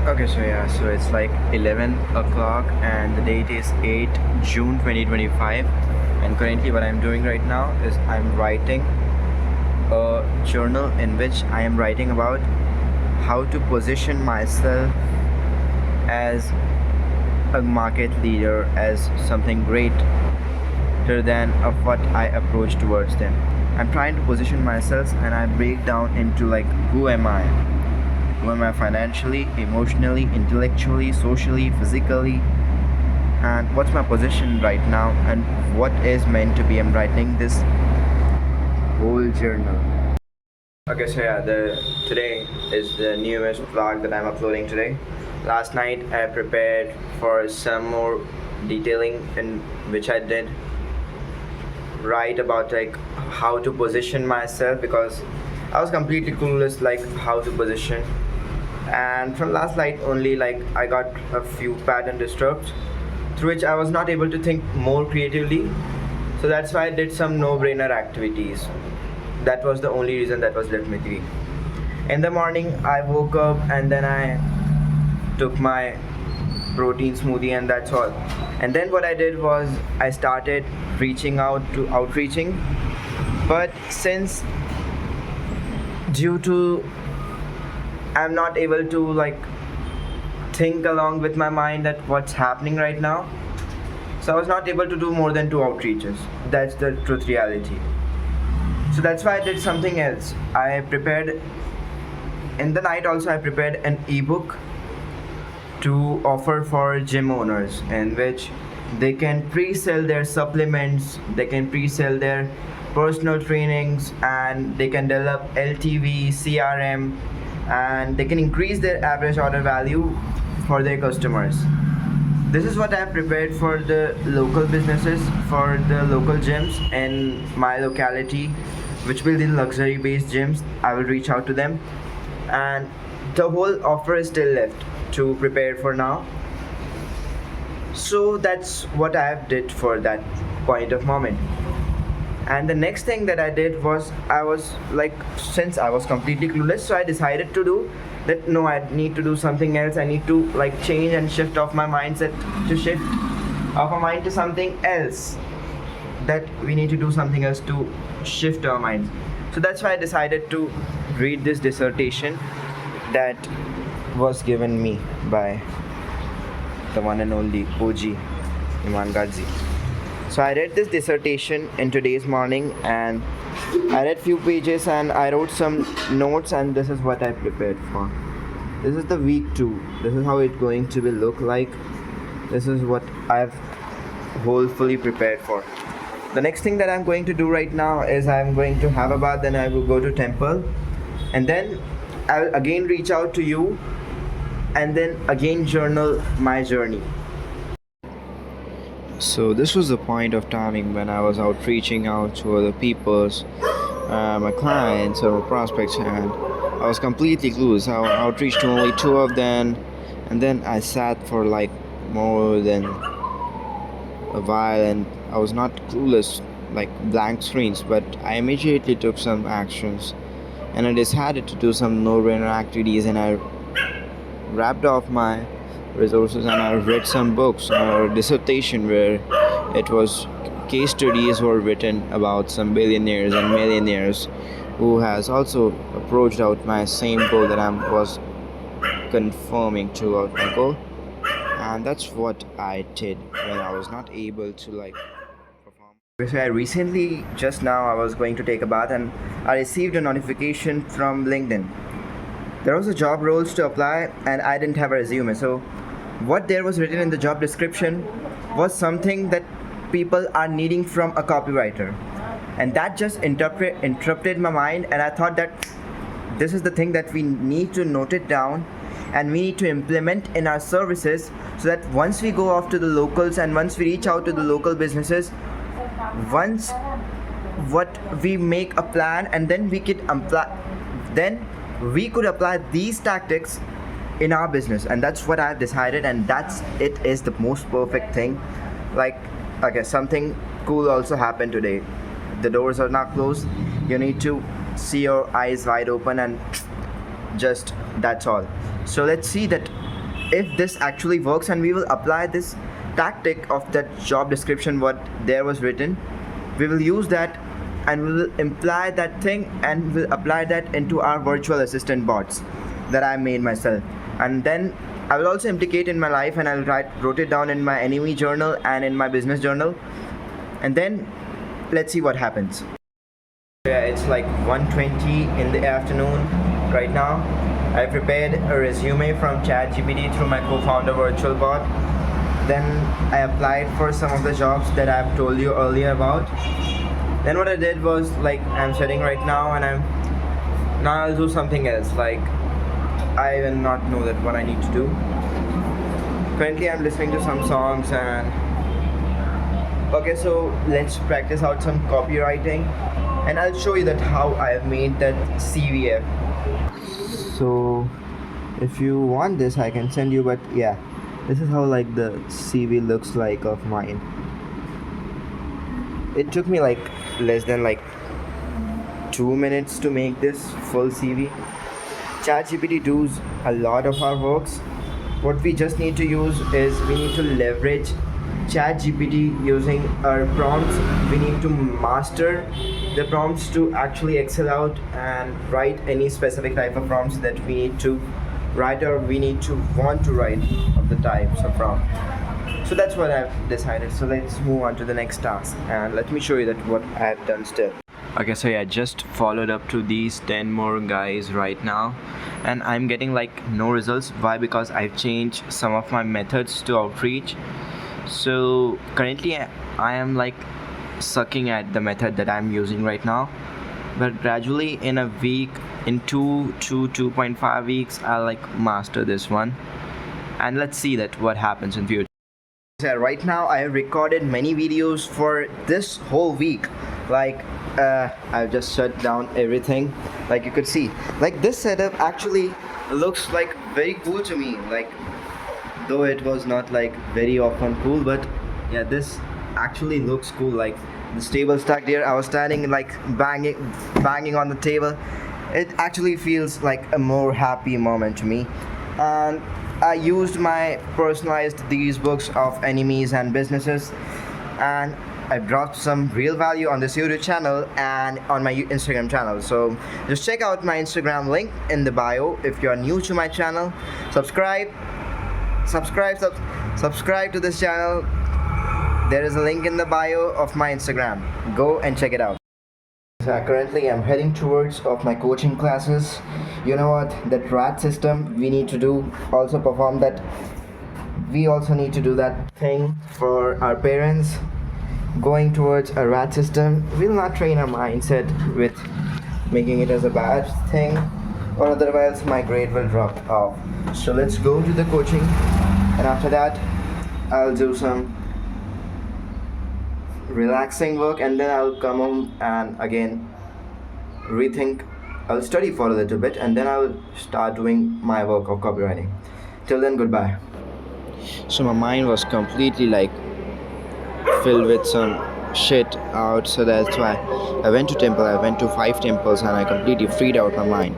Okay, so it's like 11 o'clock and the date is 8 June 2025. And currently, what I'm doing right now is I'm writing a journal in which I am writing about how to position myself as a market leader, as something greater than of what I approach towards them. I'm trying to position myself and I break down into like who am I? Who am I financially, emotionally, intellectually, socially, physically, and what's my position right now and what is meant to be. I'm writing this whole journal. Okay, so yeah, the today is the newest vlog that I'm uploading today. Last night I prepared for some more detailing in which I did write about like how to position myself, because I was completely clueless like how to position. And from last night only, like I got a few pattern disturbed through which I was not able to think more creatively. So that's why I did some no-brainer activities. That was the only reason that was left with me. In the morning I woke up and then I took my protein smoothie and that's all. And then what I did was I started reaching out to outreaching. But since due to I'm not able to like think along with my mind that what's happening right now, so I was not able to do more than 2 outreaches. That's the truth reality. So that's why I did something else. I prepared in the night also I prepared an ebook to offer for gym owners, in which they can pre-sell their supplements, they can pre-sell their personal trainings, and they can develop LTV, CRM, and they can increase their average order value for their customers. This is what I have prepared for the local businesses, for the local gyms in my locality, which will be luxury based gyms. I will reach out to them, and the whole offer is still left to prepare for now. So that's what I have did for that point of moment. And the next thing that I did was I was like, since I was completely clueless, so I decided to do that. No, I need to do something else. I need to like change and shift off my mindset, to shift off my mind to something else, that we need to do something else to shift our minds. So that's why I decided to read this dissertation that was given me by the one and only OG Iman Gadzi. So I read this dissertation in today's morning and I read few pages and I wrote some notes, and this is what I prepared for. This is the week 2. This is how it's going to be look like. This is what I've wholly prepared for. The next thing that I'm going to do right now is I'm going to have a bath, then I will go to temple, and then I'll again reach out to you and then again journal my journey. So this was the point of timing when I was reaching out to other people's, my clients or prospects, and I was completely clueless. I outreached to only 2 of them, and then I sat for like more than a while, and I was not clueless, like blank screens. But I immediately took some actions, and I decided to do some no-brainer activities, and I wrapped off my resources and I read some books or dissertation where it was case studies were written about some billionaires and millionaires who has also approached out my same goal that I was confirming toward my goal. And that's what I did when I was not able to like perform. So I recently, just now, I was going to take a bath and I received a notification from LinkedIn. There was a job roles to apply and I didn't have a resume. So what there was written in the job description was something that people are needing from a copywriter, and that just interrupted my mind, and I thought that this is the thing that we need to note it down and we need to implement in our services, so that once we go off to the locals and once we reach out to the local businesses, once what we make a plan, and then we could apply these tactics in our business. And that's what I've decided, and it is the most perfect thing. Like, okay, something cool also happened today. The doors are not closed. You need to see your eyes wide open, and just that's all. So let's see that if this actually works, and we will apply this tactic of that job description what there was written, we will use that and we will imply that thing and we'll apply that into our virtual assistant bots that I made myself. And then I will also implicate in my life, and I'll wrote it down in my enemy journal and in my business journal, and then let's see what happens. Yeah, it's like 1:20 in the afternoon right now. I prepared a resume from ChatGPT through my co-founder virtual bot. Then I applied for some of the jobs that I've told you earlier about. Then what I did was, like, I'm sitting right now and now I'll do something else. Like, I will not know that what I need to do. Currently I'm listening to some songs and okay, so let's practice out some copywriting and I'll show you that how I've made that CVF. So if you want this I can send you, but yeah, this is how like the CV looks like of mine. It took me like less than like 2 minutes to make this full CV. ChatGPT does a lot of our works. What we just need to use is we need to leverage ChatGPT using our prompts. We need to master the prompts to actually excel out and write any specific type of prompts that we need to write or we need to want to write of the types of prompt. So that's what I've decided. So let's move on to the next task and let me show you that what I've done still. Okay, so yeah, just followed up to these 10 more guys right now and I'm getting like no results. Why? Because I've changed some of my methods to outreach. So currently I am like sucking at the method that I'm using right now, but gradually in a week, in 2.5 weeks, I'll like master this one and let's see that what happens in future. So right now I have recorded many videos for this whole week. Like I've just shut down everything. Like you could see, like this setup actually looks like very cool to me, like though it was not like very often cool, but yeah, this actually looks cool. Like the table stacked here, I was standing like banging on the table. It actually feels like a more happy moment to me. And I used my personalized these books of enemies and businesses, and I brought some real value on this YouTube channel and on my Instagram channel. So just check out my Instagram link in the bio. If you are new to my channel, subscribe to this channel. There is a link in the bio of my Instagram. Go and check it out. So currently I'm heading towards of my coaching classes. You know what, that rat system we need to do, also perform that. We also need to do that thing for our parents. Going towards a rat system will not train our mindset with making it as a bad thing, or otherwise my grade will drop off. So let's go to the coaching, and after that I'll do some relaxing work, and then I'll come home and again rethink. I'll study for a little bit and then I'll start doing my work of copywriting. Till then, goodbye. So my mind was completely like filled with some shit out, so that's why I went to temple. I went to 5 temples and I completely freed out my mind.